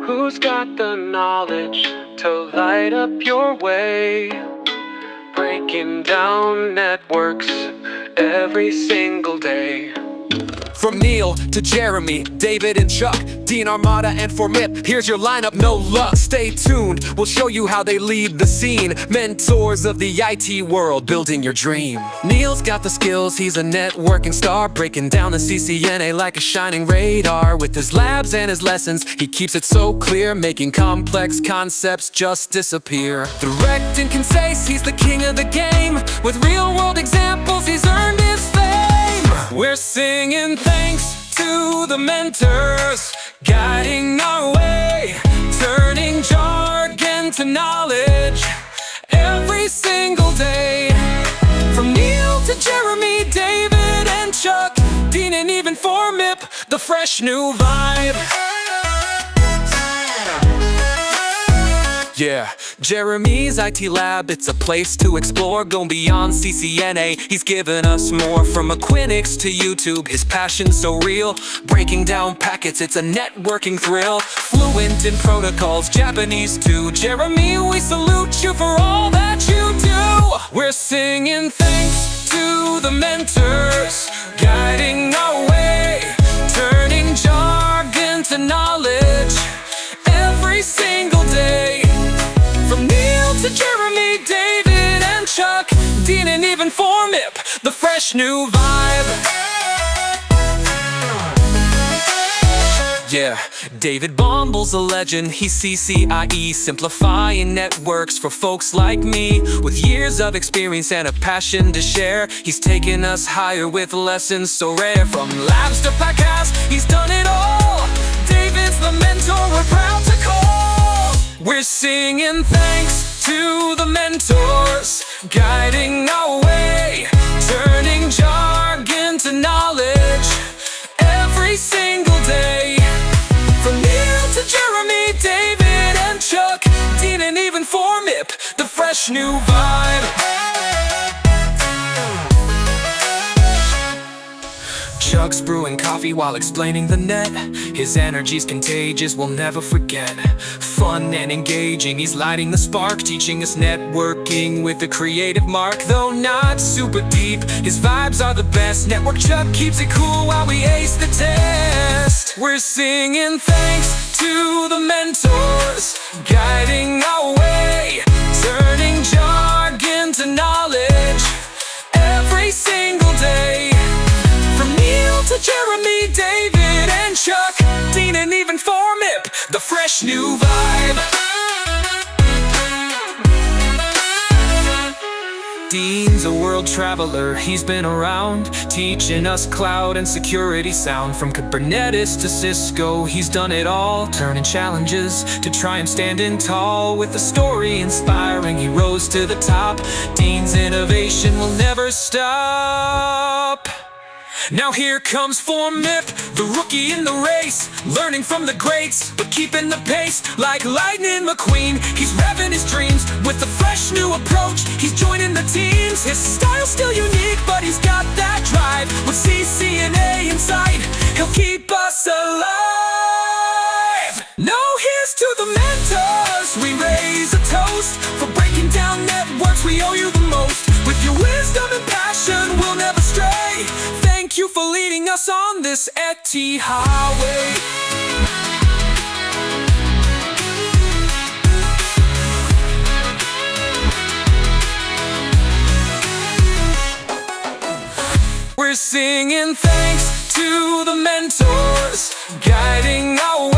Who's got the knowledge to light up your way? Breaking down networks every single day. From Neil to Jeremy, David and Chuck, Dean, Armada and FormIP, here's your lineup, no luck. Stay tuned, we'll show you how they lead the scene. Mentors of the IT world, building your dream. Neil's got the skills, he's a networking star, breaking down the CCNA like a shining radar. With his labs and his lessons, he keeps it so clear, making complex concepts just disappear. Direct and concise, he's the king of the game. With real-world examples, he's earned his fame. We're singing thanks to the mentors, guiding our way, turning jargon to knowledge every single day. From Neil to Jeremy, David and Chuck, Dean and even FormIP, the fresh new vibe. Yeah, Jeremy's IT lab, it's a place to explore, going beyond CCNA. He's given us more, from Equinix to YouTube. His passion's so real, breaking down packets, it's a networking thrill. Fluent in protocols, Japanese too. Jeremy, we salute you for all that you do. We're singing thanks to the mentors, guiding our way, turning jargon to knowledge every single day. From Neil to Jeremy, David and Chuck, Dean and even FormIP, the fresh new vibe. Yeah, David Bombal's a legend, he's CCIE, simplifying networks for folks like me. With years of experience and a passion to share, he's taken us higher with lessons so rare. From labs to podcasts, he's done it all. David's the mentor we're proud to call. We're singing thanks to the mentors, guiding our way, turning jargon to knowledge every single day. From Neil to Jeremy, David and Chuck, Dean and even FormIP, the fresh new vibe. Chuck's brewing coffee while explaining the net. His energy's contagious, we'll never forget. Fun and engaging, he's lighting the spark, teaching us networking with a creative mark. Though not super deep, his vibes are the best. Network Chuck keeps it cool while we ace the test. We're singing thanks to the mentors, guiding our way, turning jargon to knowledge every single day. From Neil to Jeremy, David and Chuck, Dean and even FormIP, the fresh new vibe. Dean's a world traveler, he's been around, teaching us cloud and security sound. From Kubernetes to Cisco, he's done it all, turning challenges to try and standing tall. With a story inspiring, he rose to the top. Dean's innovation will never stop. Now here comes FormIP, the rookie in the race, learning from the greats, but keeping the pace. Like Lightning McQueen, he's revving his dreams with a fresh new approach. He's joining the teams, his style's still unique, but he's got that drive. With CCNA in sight, he'll keep us alive. Now here's to the mentors, we raise a toast. For breaking down networks, we owe you the most. With your wisdom and passion, we'll never stray. Thank you for leading us on this IT highway. We're singing thanks to the mentors, guiding our way.